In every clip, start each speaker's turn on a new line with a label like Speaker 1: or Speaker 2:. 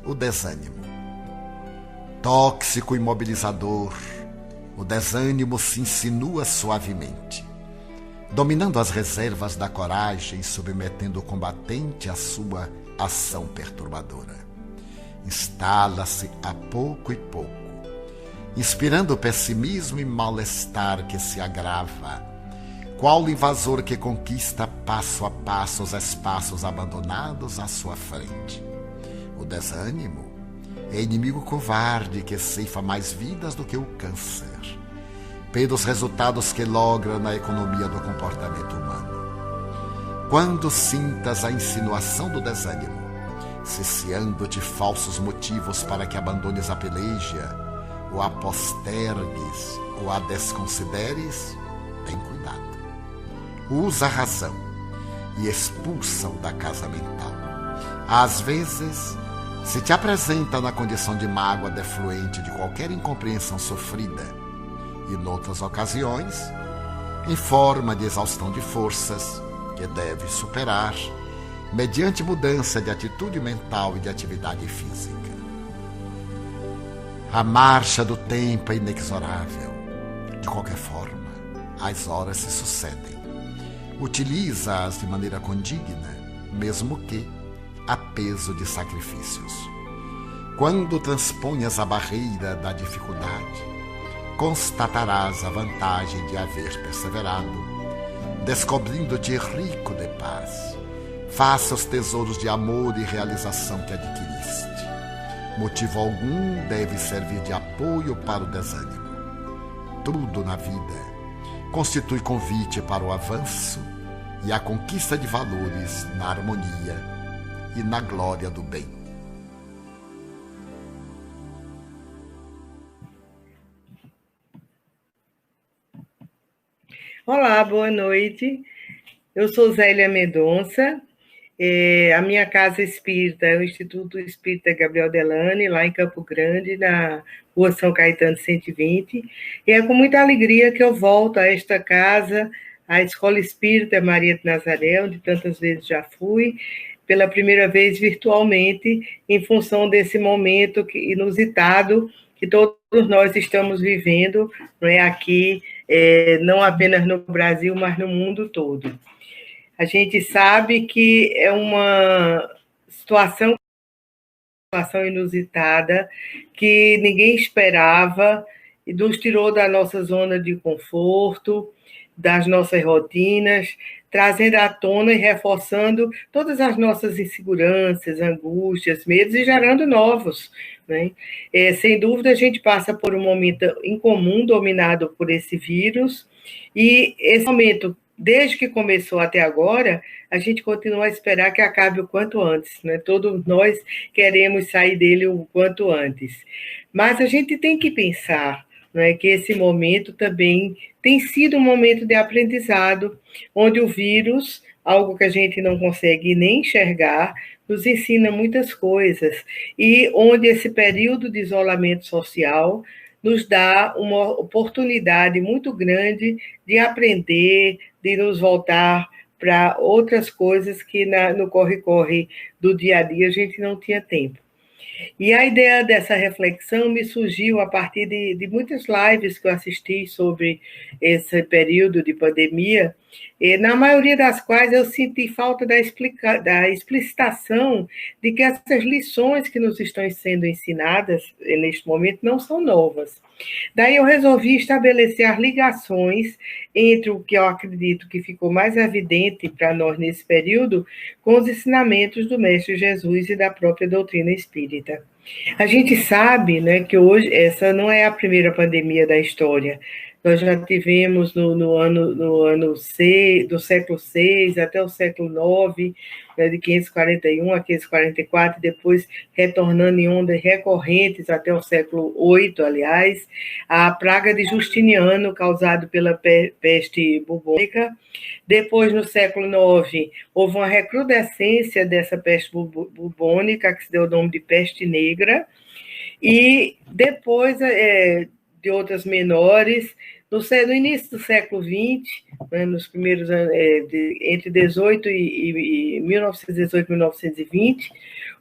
Speaker 1: o desânimo. Tóxico e imobilizador, o desânimo se insinua suavemente, dominando as reservas da coragem e submetendo o combatente à sua ação perturbadora. Instala-se a pouco e pouco, inspirando pessimismo e mal-estar que se agrava, qual invasor que conquista passo a passo os espaços abandonados à sua frente. O desânimo é inimigo covarde que ceifa mais vidas do que o câncer, pelos resultados que logra na economia do comportamento humano. Quando sintas a insinuação do desânimo, ciciando-te falsos motivos para que abandones a peleja, ou a postergues, ou a desconsideres, tem cuidado. Usa a razão e expulsa-o da casa mental. Às vezes, se te apresenta na condição de mágoa defluente de qualquer incompreensão sofrida, e noutras ocasiões, em forma de exaustão de forças que deve superar mediante mudança de atitude mental e de atividade física. A marcha do tempo é inexorável. De qualquer forma, as horas se sucedem. Utiliza-as de maneira condigna, mesmo que a peso de sacrifícios. Quando transponhas a barreira da dificuldade, constatarás a vantagem de haver perseverado, descobrindo-te rico de paz. Faça os tesouros de amor e realização que adquiriste. Motivo algum deve servir de apoio para o desânimo. Tudo na vida constitui convite para o avanço e a conquista de valores na harmonia e na glória do bem.
Speaker 2: Olá, boa noite. Eu sou Zélia Mendonça. A minha casa espírita é o Instituto Espírita Gabriel Delane, lá em Campo Grande, na Rua São Caetano 120. E é com muita alegria que eu volto a esta casa, a Escola Espírita Maria de Nazaré, onde tantas vezes já fui, pela primeira vez virtualmente, em função desse momento inusitado que todos nós estamos vivendo, não é, aqui, não apenas no Brasil, mas no mundo todo. A gente sabe que é uma situação inusitada, que ninguém esperava, e nos tirou da nossa zona de conforto, das nossas rotinas, trazendo à tona e reforçando todas as nossas inseguranças, angústias, medos e gerando novos, né? Sem dúvida, a gente passa por um momento incomum dominado por esse vírus, e esse momento, desde que começou até agora, a gente continua a esperar que acabe o quanto antes, né? Todos nós queremos sair dele o quanto antes. Mas a gente tem que pensar, né, que esse momento também tem sido um momento de aprendizado, onde o vírus, algo que a gente não consegue nem enxergar, nos ensina muitas coisas, e onde esse período de isolamento social nos dá uma oportunidade muito grande de aprender, de nos voltar para outras coisas que no corre-corre do dia a dia a gente não tinha tempo. E a ideia dessa reflexão me surgiu a partir de muitas lives que eu assisti sobre esse período de pandemia, e na maioria das quais eu senti falta da explicitação de que essas lições que nos estão sendo ensinadas neste momento não são novas. Daí eu resolvi estabelecer as ligações entre o que eu acredito que ficou mais evidente para nós nesse período com os ensinamentos do Mestre Jesus e da própria doutrina espírita. A gente sabe, né, que hoje essa não é a primeira pandemia da história. Nós já tivemos no ano 6, do século VI até o século IX, né, de 541 a 544, depois retornando em ondas recorrentes até o século VIII, aliás, a praga de Justiniano, causada pela peste bubônica. Depois, no século IX, houve uma recrudescência dessa peste bubônica, que se deu o nome de peste negra, e depois de outras menores. No início do século XX, né, nos primeiros anos, entre 1918 e 1920,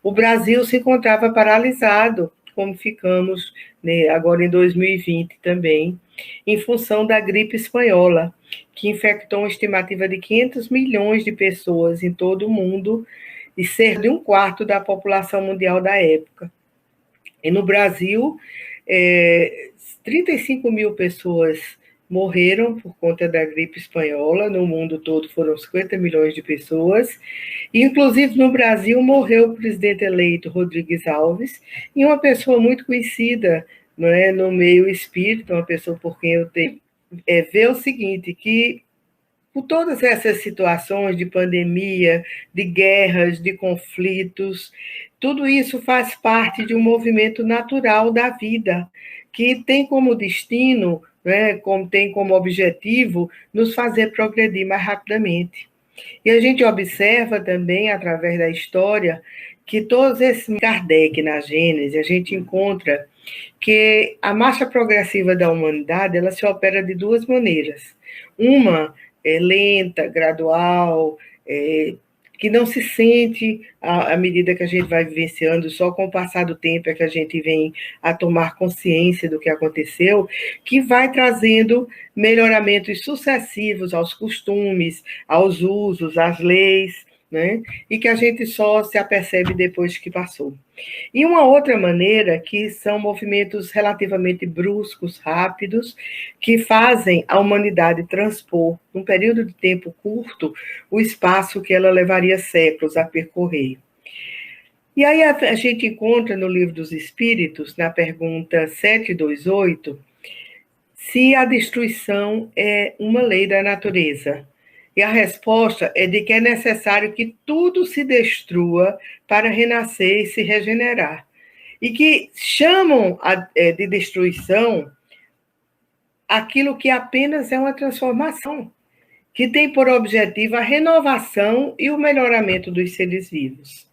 Speaker 2: o Brasil se encontrava paralisado, como ficamos, né, agora em 2020 também, em função da gripe espanhola, que infectou uma estimativa de 500 milhões de pessoas em todo o mundo e cerca de um quarto da população mundial da época. E no Brasil, 35 mil pessoas morreram por conta da gripe espanhola, no mundo todo foram 50 milhões de pessoas, e inclusive no Brasil morreu o presidente eleito Rodrigues Alves, e uma pessoa muito conhecida, não é, no meio espírita, uma pessoa por quem eu tenho, vê o seguinte, que por todas essas situações de pandemia, de guerras, de conflitos, tudo isso faz parte de um movimento natural da vida, que tem como destino, né, tem como objetivo, nos fazer progredir mais rapidamente. E a gente observa também, através da história, que todos esses Kardec na Gênese, a gente encontra que a marcha progressiva da humanidade ela se opera de duas maneiras. Uma lenta, gradual, que não se sente à medida que a gente vai vivenciando, só com o passar do tempo é que a gente vem a tomar consciência do que aconteceu, que vai trazendo melhoramentos sucessivos aos costumes, aos usos, às leis, né? E que a gente só se apercebe depois que passou. E uma outra maneira que são movimentos relativamente bruscos, rápidos, que fazem a humanidade transpor, num período de tempo curto, o espaço que ela levaria séculos a percorrer. E aí a gente encontra no Livro dos Espíritos, na pergunta 728, se a destruição é uma lei da natureza. E a resposta é de que é necessário que tudo se destrua para renascer e se regenerar. E que chamam de destruição aquilo que apenas é uma transformação, que tem por objetivo a renovação e o melhoramento dos seres vivos.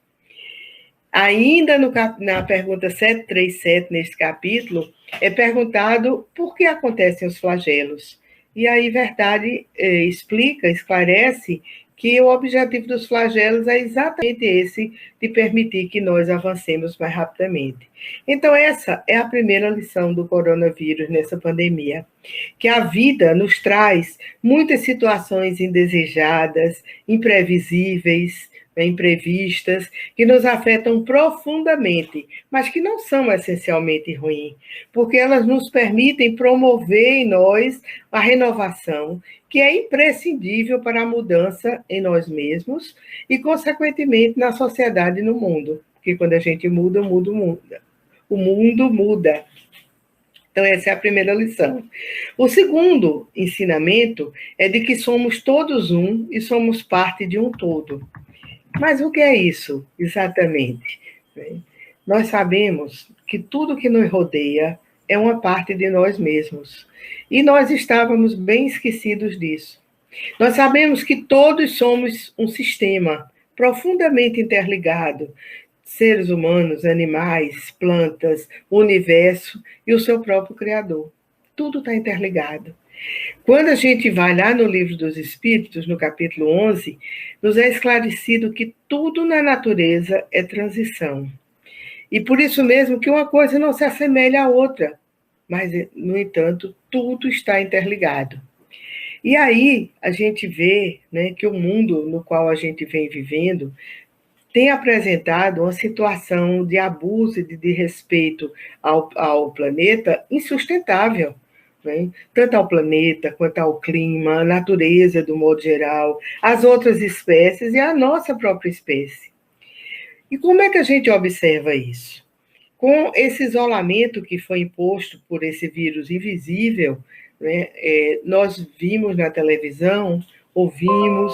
Speaker 2: Ainda na pergunta 737, nesse capítulo, é perguntado por que acontecem os flagelos. E aí, Verdade esclarece que o objetivo dos flagelos é exatamente esse, de permitir que nós avancemos mais rapidamente. Então, essa é a primeira lição do coronavírus nessa pandemia, que a vida nos traz muitas situações indesejadas, imprevisíveis, imprevistas, que nos afetam profundamente, mas que não são essencialmente ruins, porque elas nos permitem promover em nós a renovação, que é imprescindível para a mudança em nós mesmos e, consequentemente, na sociedade e no mundo. Porque quando a gente muda, o mundo muda. O mundo muda. Então, essa é a primeira lição. O segundo ensinamento é de que somos todos um e somos parte de um todo. Mas o que é isso, exatamente? Nós sabemos que tudo que nos rodeia é uma parte de nós mesmos. E nós estávamos bem esquecidos disso. Nós sabemos que todos somos um sistema profundamente interligado. Seres humanos, animais, plantas, o universo e o seu próprio Criador. Tudo está interligado. Quando a gente vai lá no Livro dos Espíritos, no capítulo 11, nos é esclarecido que tudo na natureza é transição. E por isso mesmo que uma coisa não se assemelha à outra, mas, no entanto, tudo está interligado. E aí a gente vê, né, que o mundo no qual a gente vem vivendo tem apresentado uma situação de abuso e de desrespeito ao planeta insustentável. Né? Tanto ao planeta, quanto ao clima, à natureza, do modo geral, as outras espécies e a nossa própria espécie. E como é que a gente observa isso? Com esse isolamento que foi imposto por esse vírus invisível, né, nós vimos na televisão, ouvimos,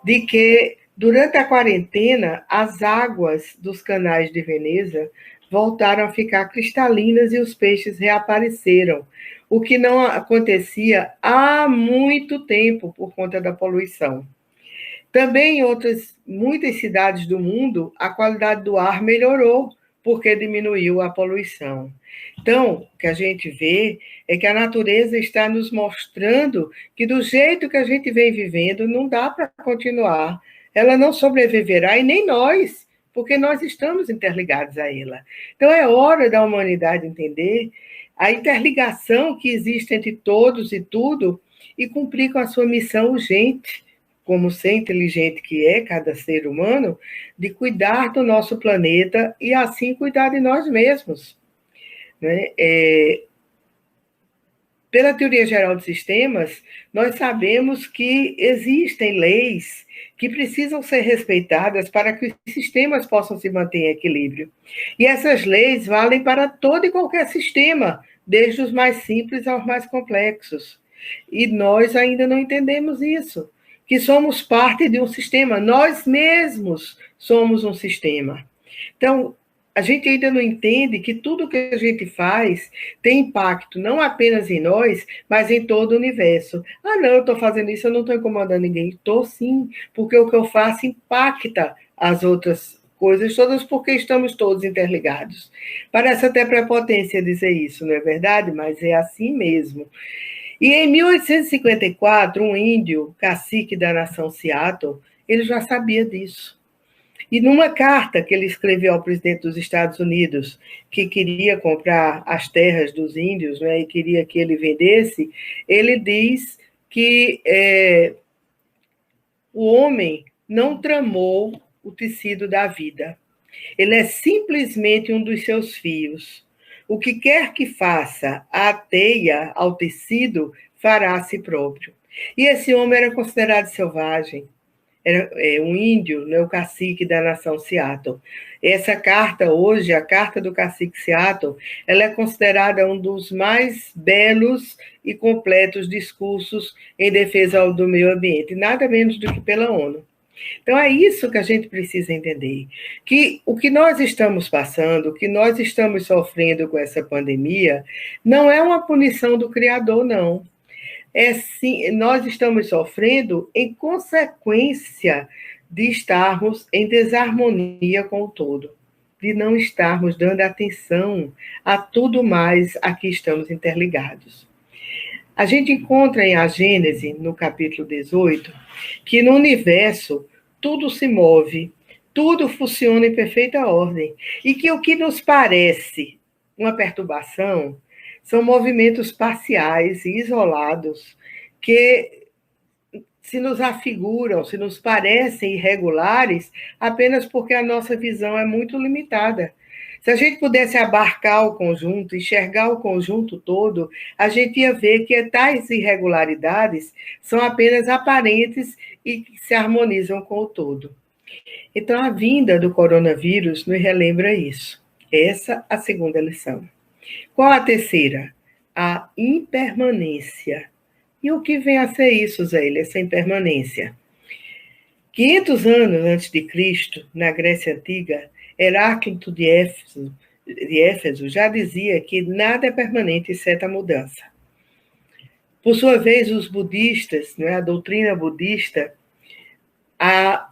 Speaker 2: de que durante a quarentena as águas dos canais de Veneza voltaram a ficar cristalinas e os peixes reapareceram, o que não acontecia há muito tempo por conta da poluição. Também em muitas cidades do mundo, a qualidade do ar melhorou, porque diminuiu a poluição. Então, o que a gente vê é que a natureza está nos mostrando que do jeito que a gente vem vivendo, não dá para continuar. Ela não sobreviverá e nem nós porque nós estamos interligados a ela. Então, é hora da humanidade entender a interligação que existe entre todos e tudo e cumprir com a sua missão urgente, como ser inteligente que é cada ser humano, de cuidar do nosso planeta e, assim, cuidar de nós mesmos. Né? Pela teoria geral de sistemas, nós sabemos que existem leis que precisam ser respeitadas para que os sistemas possam se manter em equilíbrio. E essas leis valem para todo e qualquer sistema, desde os mais simples aos mais complexos. E nós ainda não entendemos isso, que somos parte de um sistema, nós mesmos somos um sistema. Então, a gente ainda não entende que tudo que a gente faz tem impacto não apenas em nós, mas em todo o universo. Ah, não, eu estou fazendo isso, eu não estou incomodando ninguém. Estou sim, porque o que eu faço impacta as outras coisas todas, porque estamos todos interligados. Parece até prepotência dizer isso, não é verdade? Mas é assim mesmo. E em 1854, um índio, cacique da nação Seattle, ele já sabia disso. E numa carta que ele escreveu ao presidente dos Estados Unidos, que queria comprar as terras dos índios, né, e queria que ele vendesse, ele diz que o homem não tramou o tecido da vida. Ele é simplesmente um dos seus fios. O que quer que faça a teia ao tecido, fará a si próprio. E esse homem era considerado selvagem. Era um índio, né, o cacique da nação Seattle. Essa carta hoje, a carta do cacique Seattle, ela é considerada um dos mais belos e completos discursos em defesa do meio ambiente, nada menos do que pela ONU. Então, é isso que a gente precisa entender, que o que nós estamos passando, o que nós estamos sofrendo com essa pandemia, não é uma punição do Criador, não. Sim, nós estamos sofrendo em consequência de estarmos em desarmonia com o todo, de não estarmos dando atenção a tudo mais a que estamos interligados. A gente encontra em A Gênese, no capítulo 18, que no universo tudo se move, tudo funciona em perfeita ordem, e que o que nos parece uma perturbação são movimentos parciais e isolados que se nos afiguram, se nos parecem irregulares, apenas porque a nossa visão é muito limitada. Se a gente pudesse abarcar o conjunto, enxergar o conjunto todo, a gente ia ver que tais irregularidades são apenas aparentes e que se harmonizam com o todo. Então, a vinda do coronavírus nos relembra isso. Essa é a segunda lição. Qual a terceira? A impermanência. E o que vem a ser isso, Zélia, essa impermanência? 500 anos antes de Cristo, na Grécia Antiga, Heráclito de Éfeso já dizia que nada é permanente exceto a mudança. Por sua vez, os budistas, a doutrina budista, a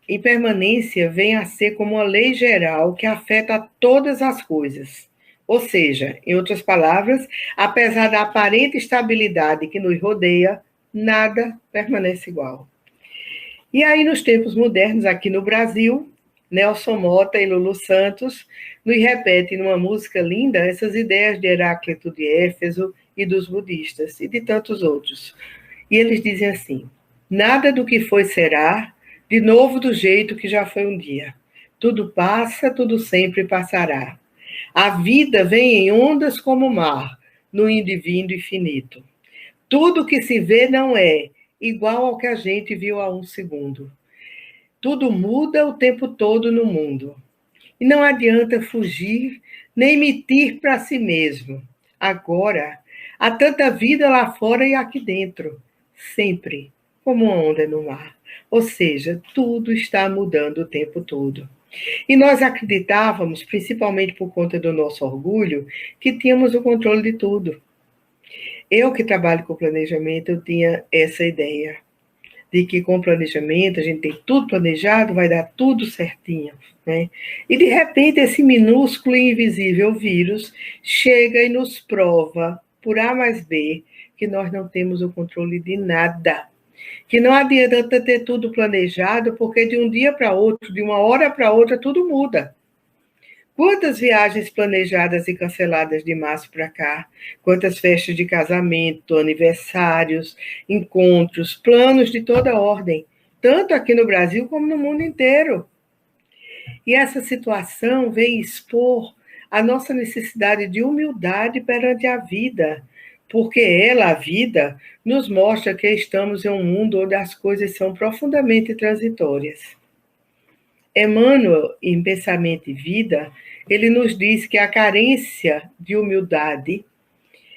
Speaker 2: impermanência vem a ser como uma lei geral que afeta todas as coisas. Ou seja, em outras palavras, apesar da aparente estabilidade que nos rodeia, nada permanece igual. E aí, nos tempos modernos, aqui no Brasil, Nelson Motta e Lulu Santos nos repetem numa música linda essas ideias de Heráclito de Éfeso e dos budistas e de tantos outros. E eles dizem assim: nada do que foi será de novo do jeito que já foi um dia. Tudo passa, tudo sempre passará. A vida vem em ondas como o mar, no indo e vindo infinito. Tudo que se vê não é igual ao que a gente viu há um segundo. Tudo muda o tempo todo no mundo. E não adianta fugir, nem mentir para si mesmo. Agora, há tanta vida lá fora e aqui dentro. Sempre, como uma onda no mar. Ou seja, tudo está mudando o tempo todo. E nós acreditávamos, principalmente por conta do nosso orgulho, que tínhamos o controle de tudo. Eu que trabalho com planejamento, eu tinha essa ideia de que com planejamento a gente tem tudo planejado, vai dar tudo certinho, né? E de repente esse minúsculo e invisível vírus chega e nos prova, por A mais B, que nós não temos o controle de nada. Que não adianta ter tudo planejado, porque de um dia para outro, de uma hora para outra, tudo muda. Quantas viagens planejadas e canceladas de março para cá? Quantas festas de casamento, aniversários, encontros, planos de toda ordem, tanto aqui no Brasil como no mundo inteiro. E essa situação vem expor a nossa necessidade de humildade perante a vida, porque ela, a vida, nos mostra que estamos em um mundo onde as coisas são profundamente transitórias. Emmanuel, em Pensamento e Vida, ele nos diz que a carência de humildade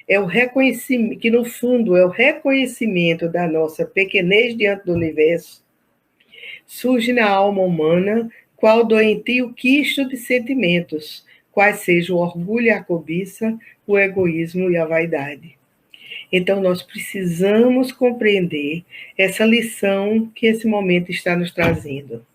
Speaker 2: é o reconhecimento, que no fundo é o reconhecimento da nossa pequenez diante do universo, surge na alma humana qual doentio quisto de sentimentos, quais sejam o orgulho e a cobiça, o egoísmo e a vaidade. Então, nós precisamos compreender essa lição que esse momento está nos trazendo.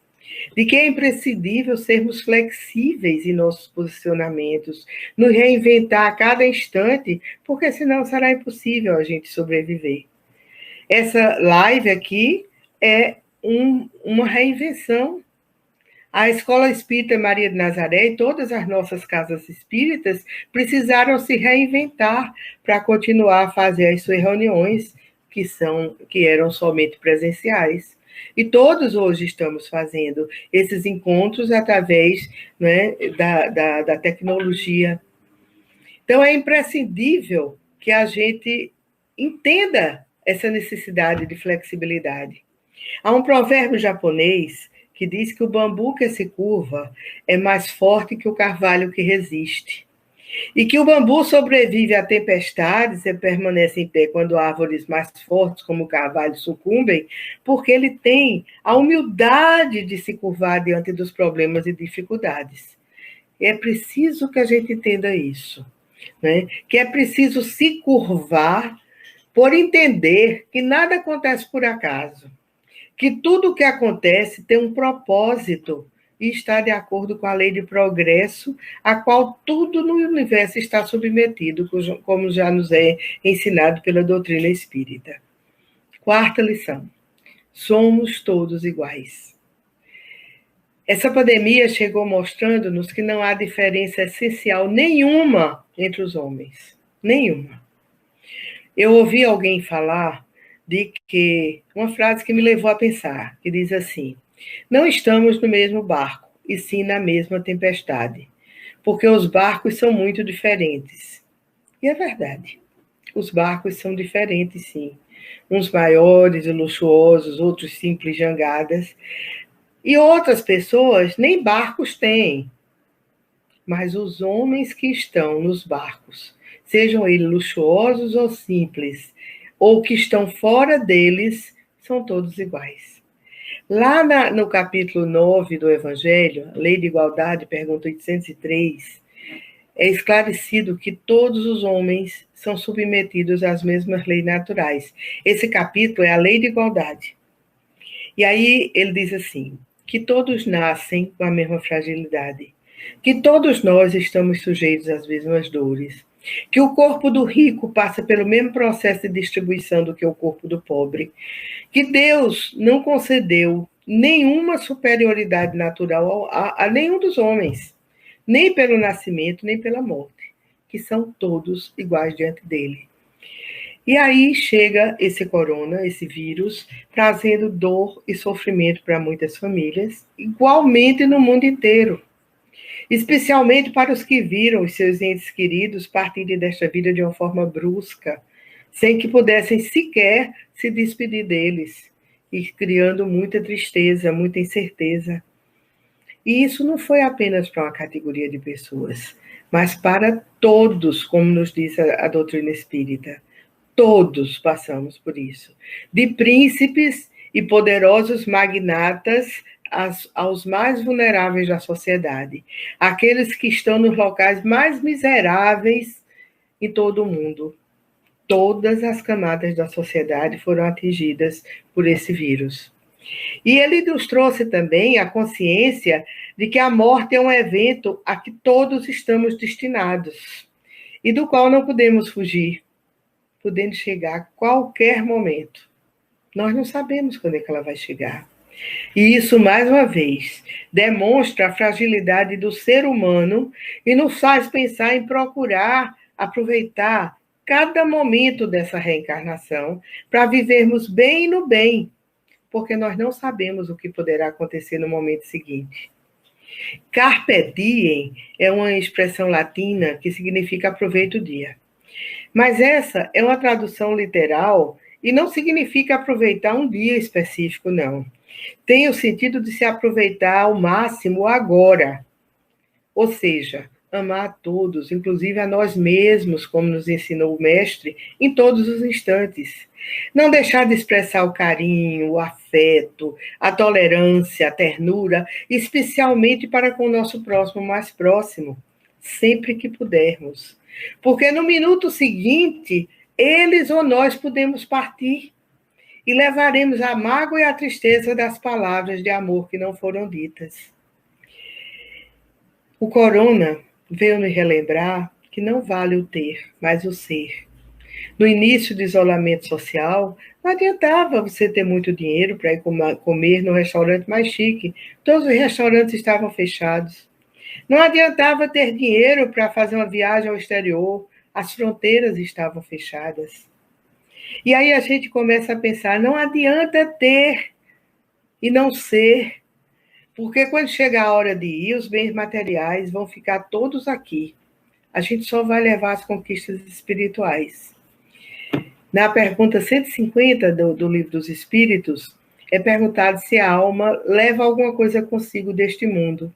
Speaker 2: De que é imprescindível sermos flexíveis em nossos posicionamentos, nos reinventar a cada instante, porque senão será impossível a gente sobreviver. Essa live aqui é uma reinvenção. A Escola Espírita Maria de Nazaré e todas as nossas casas espíritas precisaram se reinventar para continuar a fazer as suas reuniões, que eram somente presenciais. E todos hoje estamos fazendo esses encontros através, né, da tecnologia. Então, é imprescindível que a gente entenda essa necessidade de flexibilidade. Há um provérbio japonês que diz que o bambu que se curva é mais forte que o carvalho que resiste. E que o bambu sobrevive a tempestades e permanece em pé quando árvores mais fortes, como o carvalho, sucumbem, porque ele tem a humildade de se curvar diante dos problemas e dificuldades. É preciso que a gente entenda isso, né? Que é preciso se curvar por entender que nada acontece por acaso, que tudo o que acontece tem um propósito e está de acordo com a lei de progresso, a qual tudo no universo está submetido, como já nos é ensinado pela doutrina espírita. Quarta lição: somos todos iguais. Essa pandemia chegou mostrando-nos que não há diferença essencial nenhuma entre os homens. Nenhuma. Eu ouvi alguém falar de que uma frase que me levou a pensar, que diz assim: não estamos no mesmo barco, e sim na mesma tempestade, porque os barcos são muito diferentes. E é verdade, os barcos são diferentes, sim. Uns maiores e luxuosos, outros simples jangadas, e outras pessoas nem barcos têm. Mas os homens que estão nos barcos, sejam eles luxuosos ou simples, ou que estão fora deles, são todos iguais. Lá no capítulo 9 do Evangelho, Lei de Igualdade, pergunta 803, é esclarecido que todos os homens são submetidos às mesmas leis naturais. Esse capítulo é a Lei de Igualdade. E aí ele diz assim: que todos nascem com a mesma fragilidade, que todos nós estamos sujeitos às mesmas dores, que o corpo do rico passa pelo mesmo processo de distribuição do que o corpo do pobre, que Deus não concedeu nenhuma superioridade natural a nenhum dos homens, nem pelo nascimento, nem pela morte, que são todos iguais diante dele. E aí chega esse corona, esse vírus, trazendo dor e sofrimento para muitas famílias, igualmente no mundo inteiro. Especialmente para os que viram os seus entes queridos partirem desta vida de uma forma brusca, sem que pudessem sequer se despedir deles, e criando muita tristeza, muita incerteza. E isso não foi apenas para uma categoria de pessoas, mas para todos, como nos diz a doutrina espírita. Todos passamos por isso. De príncipes e poderosos magnatas aos mais vulneráveis da sociedade, aqueles que estão nos locais mais miseráveis em todo o mundo. Todas as camadas da sociedade foram atingidas por esse vírus. E ele nos trouxe também a consciência de que a morte é um evento a que todos estamos destinados e do qual não podemos fugir, podendo chegar a qualquer momento. Nós não sabemos quando é que ela vai chegar. E isso, mais uma vez, demonstra a fragilidade do ser humano e nos faz pensar em procurar aproveitar cada momento dessa reencarnação para vivermos bem no bem, porque nós não sabemos o que poderá acontecer no momento seguinte. Carpe diem é uma expressão latina que significa aproveite o dia. Mas essa é uma tradução literal e não significa aproveitar um dia específico, não. Tem o sentido de se aproveitar ao máximo agora. Ou seja, amar a todos, inclusive a nós mesmos, como nos ensinou o mestre, em todos os instantes. Não deixar de expressar o carinho, o afeto, a tolerância, a ternura, especialmente para com o nosso próximo mais próximo, sempre que pudermos. Porque no minuto seguinte, eles ou nós podemos partir e levaremos a mágoa e a tristeza das palavras de amor que não foram ditas. O corona veio nos relembrar que não vale o ter, mas o ser. No início do isolamento social, não adiantava você ter muito dinheiro para ir comer no restaurante mais chique. Todos os restaurantes estavam fechados. Não adiantava ter dinheiro para fazer uma viagem ao exterior. As fronteiras estavam fechadas. E aí a gente começa a pensar, não adianta ter e não ser, porque quando chegar a hora de ir, os bens materiais vão ficar todos aqui. A gente só vai levar as conquistas espirituais. Na pergunta 150 do Livro dos Espíritos, é perguntado se a alma leva alguma coisa consigo deste mundo.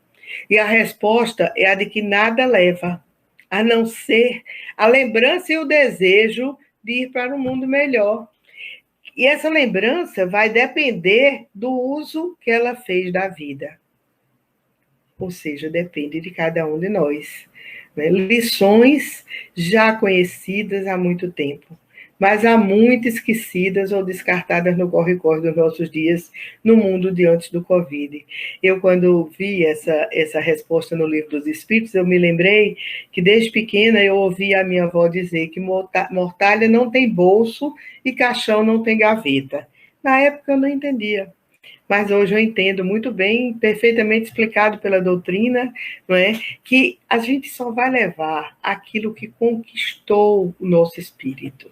Speaker 2: E a resposta é a de que nada leva, a não ser a lembrança e o desejo de ir para um mundo melhor. E essa lembrança vai depender do uso que ela fez da vida. Ou seja, depende de cada um de nós. Né? Lições já conhecidas há muito tempo, mas há muito esquecidas ou descartadas no corre-corre dos nossos dias no mundo de antes do Covid. Eu, quando vi essa resposta no Livro dos Espíritos, eu me lembrei que, desde pequena, eu ouvi a minha avó dizer que mortalha não tem bolso e caixão não tem gaveta. Na época, eu não entendia. Mas hoje eu entendo muito bem, perfeitamente explicado pela doutrina, não é? Que a gente só vai levar aquilo que conquistou o nosso espírito.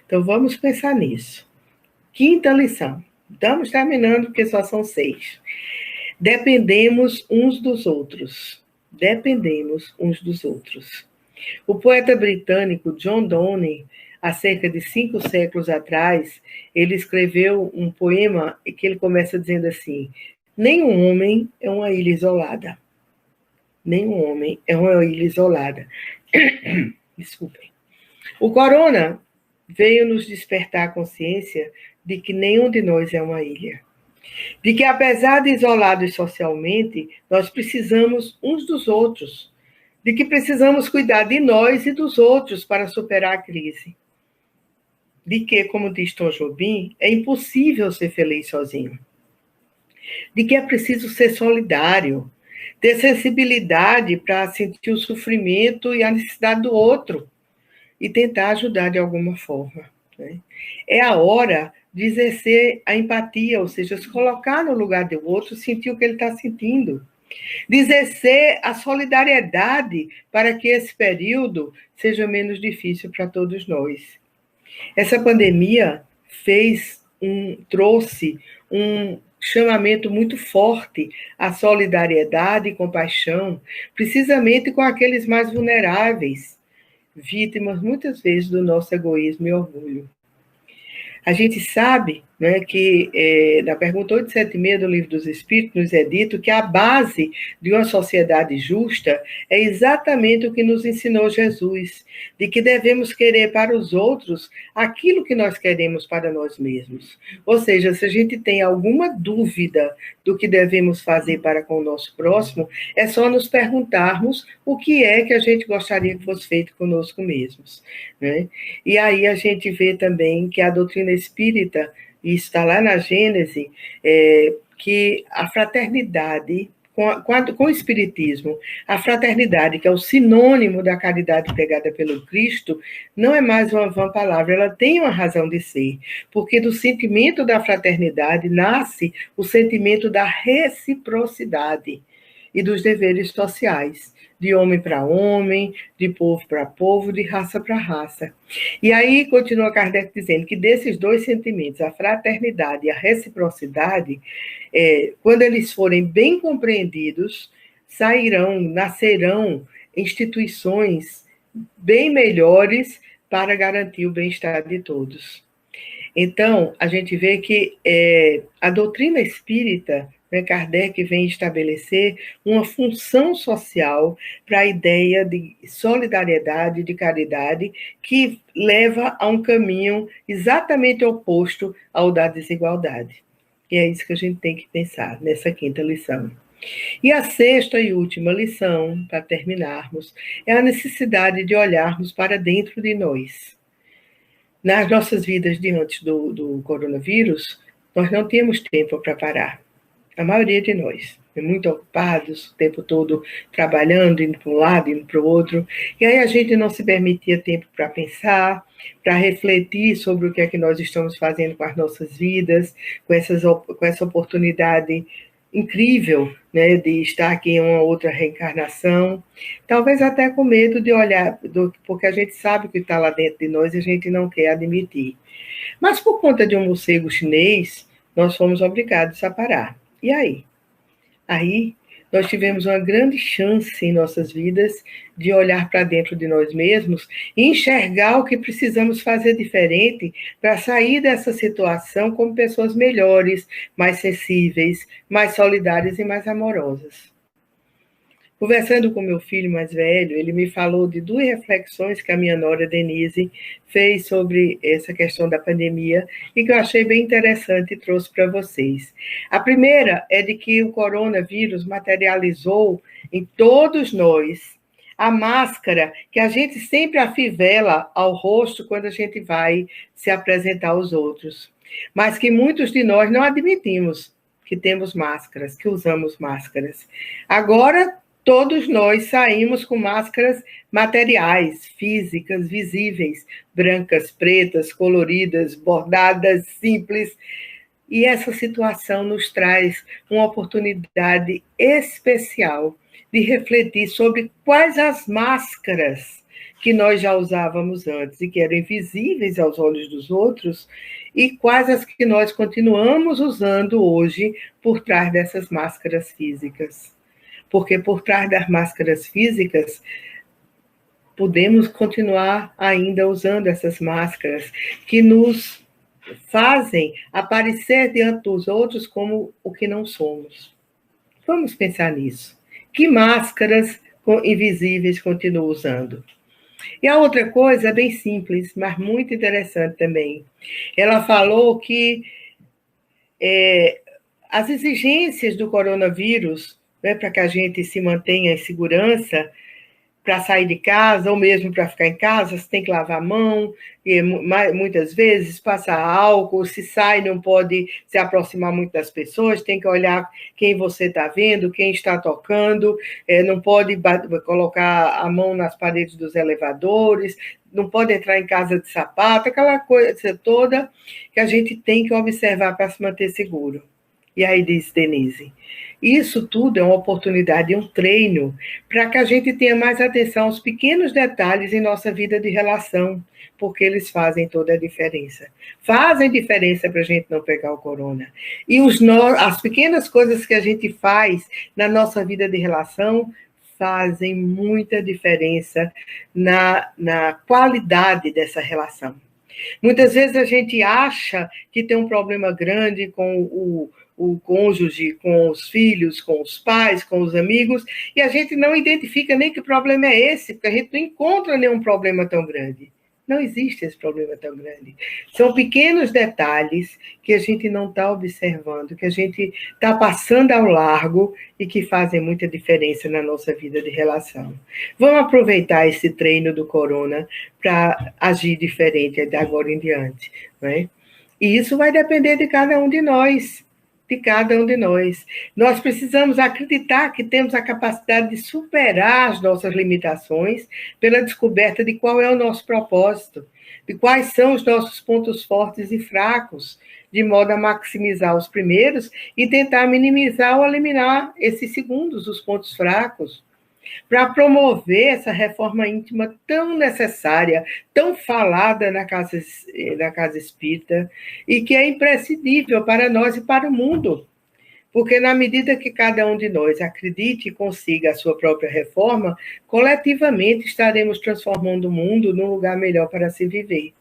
Speaker 2: Então, vamos pensar nisso. Quinta lição. Estamos terminando, porque só são 6. Dependemos uns dos outros. Dependemos uns dos outros. O poeta britânico John Donne, há cerca de 5 séculos atrás, ele escreveu um poema que ele começa dizendo assim: nenhum homem é uma ilha isolada. Nenhum homem é uma ilha isolada. Desculpem. O corona veio nos despertar a consciência de que nenhum de nós é uma ilha. De que, apesar de isolados socialmente, nós precisamos uns dos outros. De que precisamos cuidar de nós e dos outros para superar a crise. De que, como diz Tom Jobim, é impossível ser feliz sozinho. De que é preciso ser solidário, ter sensibilidade para sentir o sofrimento e a necessidade do outro e tentar ajudar de alguma forma. Né? É a hora de exercer a empatia, ou seja, se colocar no lugar do outro, sentir o que ele está sentindo. De exercer a solidariedade para que esse período seja menos difícil para todos nós. Essa pandemia trouxe um chamamento muito forte à solidariedade e compaixão, precisamente com aqueles mais vulneráveis, vítimas muitas vezes do nosso egoísmo e orgulho. A gente sabe, né, que na pergunta 876 do Livro dos Espíritos nos é dito que a base de uma sociedade justa é exatamente o que nos ensinou Jesus, de que devemos querer para os outros aquilo que nós queremos para nós mesmos. Ou seja, se a gente tem alguma dúvida do que devemos fazer para com o nosso próximo, é só nos perguntarmos o que é que a gente gostaria que fosse feito conosco mesmos. Né? E aí a gente vê também que a doutrina espírita, e está lá na Gênese, que a fraternidade com o Espiritismo, a fraternidade, que é o sinônimo da caridade pregada pelo Cristo, não é mais uma vã palavra, ela tem uma razão de ser, porque do sentimento da fraternidade nasce o sentimento da reciprocidade e dos deveres sociais, de homem para homem, de povo para povo, de raça para raça. E aí continua Kardec dizendo que desses dois sentimentos, a fraternidade e a reciprocidade, quando eles forem bem compreendidos, nascerão instituições bem melhores para garantir o bem-estar de todos. Então, a gente vê que a doutrina espírita, Kardec vem estabelecer uma função social para a ideia de solidariedade, de caridade, que leva a um caminho exatamente oposto ao da desigualdade. E é isso que a gente tem que pensar nessa quinta lição. E a sexta e última lição, para terminarmos, é a necessidade de olharmos para dentro de nós. Nas nossas vidas diante do coronavírus, nós não temos tempo para parar. A maioria de nós, muito ocupados, o tempo todo trabalhando, indo para um lado, indo para o outro, e aí a gente não se permitia tempo para pensar, para refletir sobre o que é que nós estamos fazendo com as nossas vidas, com essa oportunidade incrível, né, de estar aqui em uma outra reencarnação, talvez até com medo de olhar, porque a gente sabe o que está lá dentro de nós e a gente não quer admitir. Mas por conta de um morcego chinês, nós fomos obrigados a parar. E aí? Aí nós tivemos uma grande chance em nossas vidas de olhar para dentro de nós mesmos e enxergar o que precisamos fazer diferente para sair dessa situação como pessoas melhores, mais sensíveis, mais solidárias e mais amorosas. Conversando com meu filho mais velho, ele me falou de duas reflexões que a minha nora Denise fez sobre essa questão da pandemia e que eu achei bem interessante e trouxe para vocês. A primeira é de que o coronavírus materializou em todos nós a máscara que a gente sempre afivela ao rosto quando a gente vai se apresentar aos outros, mas que muitos de nós não admitimos que temos máscaras, que usamos máscaras. Agora, todos nós saímos com máscaras materiais, físicas, visíveis, brancas, pretas, coloridas, bordadas, simples. E essa situação nos traz uma oportunidade especial de refletir sobre quais as máscaras que nós já usávamos antes e que eram invisíveis aos olhos dos outros e quais as que nós continuamos usando hoje por trás dessas máscaras físicas. Porque por trás das máscaras físicas, podemos continuar ainda usando essas máscaras que nos fazem aparecer diante dos outros como o que não somos. Vamos pensar nisso. Que máscaras invisíveis continuo usando? E a outra coisa é bem simples, mas muito interessante também. Ela falou que as exigências do coronavírus, para que a gente se mantenha em segurança, para sair de casa, ou mesmo para ficar em casa, você tem que lavar a mão, e muitas vezes passar álcool, se sai não pode se aproximar muito das pessoas, tem que olhar quem você está vendo, quem está tocando, não pode colocar a mão nas paredes dos elevadores, não pode entrar em casa de sapato, aquela coisa toda que a gente tem que observar para se manter seguro. E aí diz Denise, isso tudo é uma oportunidade, um treino, para que a gente tenha mais atenção aos pequenos detalhes em nossa vida de relação, porque eles fazem toda a diferença. Fazem diferença para a gente não pegar o corona. E as pequenas coisas que a gente faz na nossa vida de relação fazem muita diferença na qualidade dessa relação. Muitas vezes a gente acha que tem um problema grande com o cônjuge, com os filhos, com os pais, com os amigos, e a gente não identifica nem que problema é esse, porque a gente não encontra nenhum problema tão grande. Não existe esse problema tão grande. São pequenos detalhes que a gente não está observando, que a gente está passando ao largo e que fazem muita diferença na nossa vida de relação. Vamos aproveitar esse treino do corona para agir diferente de agora em diante, não é? E isso vai depender de cada um de nós. de cada um de nós. Nós precisamos acreditar que temos a capacidade de superar as nossas limitações pela descoberta de qual é o nosso propósito, de quais são os nossos pontos fortes e fracos, de modo a maximizar os primeiros e tentar minimizar ou eliminar esses segundos, os pontos fracos, para promover essa reforma íntima tão necessária, tão falada na casa espírita, e que é imprescindível para nós e para o mundo. Porque na medida que cada um de nós acredite e consiga a sua própria reforma, coletivamente estaremos transformando o mundo num lugar melhor para se viver.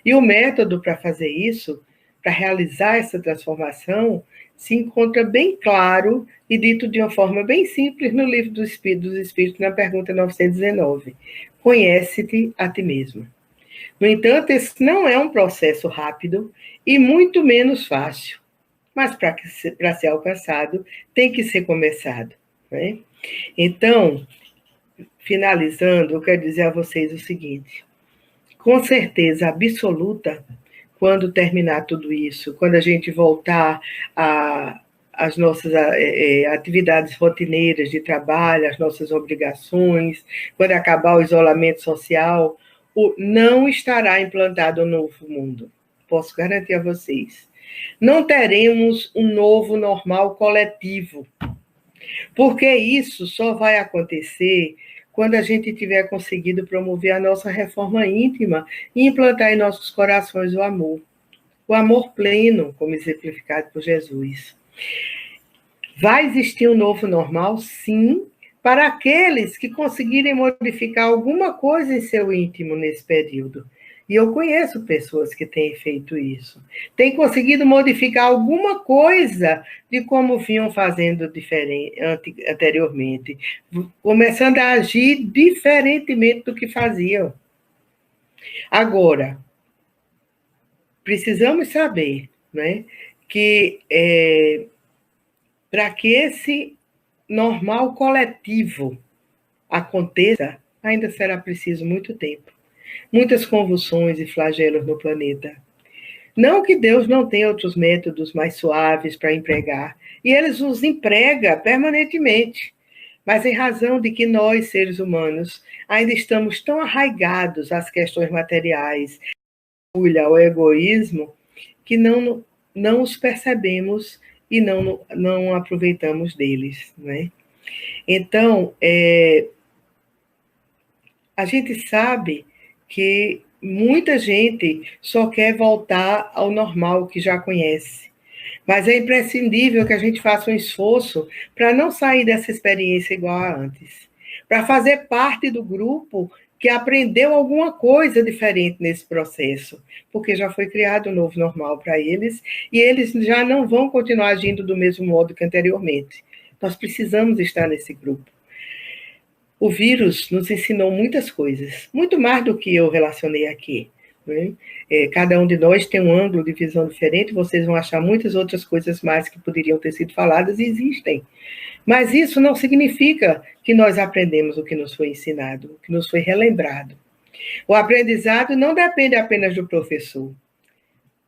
Speaker 2: E o método para fazer isso, para realizar essa transformação, se encontra bem claro e dito de uma forma bem simples no Livro dos Espíritos, na pergunta 919. Conhece-te a ti mesmo. No entanto, esse não é um processo rápido e muito menos fácil, mas para ser alcançado, tem que ser começado, né? Então, finalizando, eu quero dizer a vocês o seguinte: com certeza absoluta, quando terminar tudo isso, quando a gente voltar às nossas atividades rotineiras de trabalho, às nossas obrigações, quando acabar o isolamento social, não estará implantado um novo mundo. Posso garantir a vocês. Não teremos um novo normal coletivo, porque isso só vai acontecer quando a gente tiver conseguido promover a nossa reforma íntima e implantar em nossos corações o amor pleno, como exemplificado por Jesus. Vai existir um novo normal? Sim, para aqueles que conseguirem modificar alguma coisa em seu íntimo nesse período. E eu conheço pessoas que têm feito isso. Têm conseguido modificar alguma coisa de como vinham fazendo anteriormente. Começando a agir diferentemente do que faziam. Agora, precisamos saber, né, que para que esse normal coletivo aconteça, ainda será preciso muito tempo. Muitas convulsões e flagelos no planeta. Não que Deus não tenha outros métodos mais suaves para empregar, e Ele os emprega permanentemente, mas em razão de que nós, seres humanos, ainda estamos tão arraigados às questões materiais, ao egoísmo, que não os percebemos e não aproveitamos deles, né? Então, a gente sabe que muita gente só quer voltar ao normal que já conhece. Mas é imprescindível que a gente faça um esforço para não sair dessa experiência igual a antes. Para fazer parte do grupo que aprendeu alguma coisa diferente nesse processo, porque já foi criado um novo normal para eles e eles já não vão continuar agindo do mesmo modo que anteriormente. Nós precisamos estar nesse grupo. O vírus nos ensinou muitas coisas, muito mais do que eu relacionei aqui, né? Cada um de nós tem um ângulo de visão diferente, vocês vão achar muitas outras coisas mais que poderiam ter sido faladas e existem. Mas isso não significa que nós aprendemos o que nos foi ensinado, o que nos foi relembrado. O aprendizado não depende apenas do professor,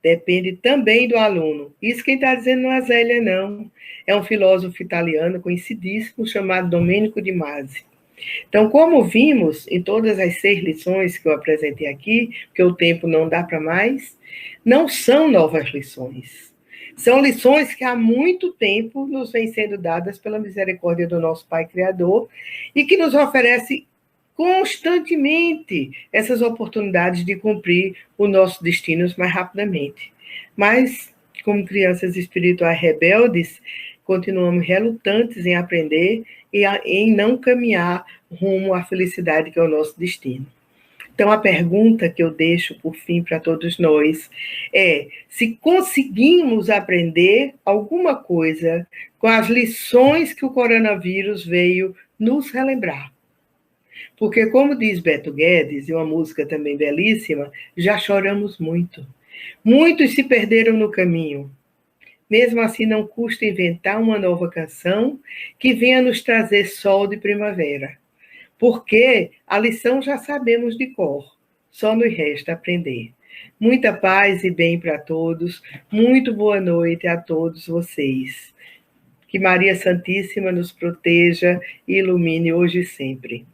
Speaker 2: depende também do aluno. Isso quem está dizendo não é Zélia, não. É um filósofo italiano conhecidíssimo chamado Domenico de Masi. Então, como vimos em todas as 6 lições que eu apresentei aqui, porque o tempo não dá para mais, não são novas lições. São lições que há muito tempo nos vêm sendo dadas pela misericórdia do nosso Pai Criador e que nos oferece constantemente essas oportunidades de cumprir o nosso destino mais rapidamente. Mas, como crianças espirituais rebeldes, continuamos relutantes em aprender e em não caminhar rumo à felicidade que é o nosso destino. Então, a pergunta que eu deixo por fim para todos nós é se conseguimos aprender alguma coisa com as lições que o coronavírus veio nos relembrar. Porque, como diz Beto Guedes, e uma música também belíssima, já choramos muito. Muitos se perderam no caminho. Mesmo assim, não custa inventar uma nova canção que venha nos trazer sol de primavera. Porque a lição já sabemos de cor, só nos resta aprender. Muita paz e bem para todos. Muito boa noite a todos vocês. Que Maria Santíssima nos proteja e ilumine hoje e sempre.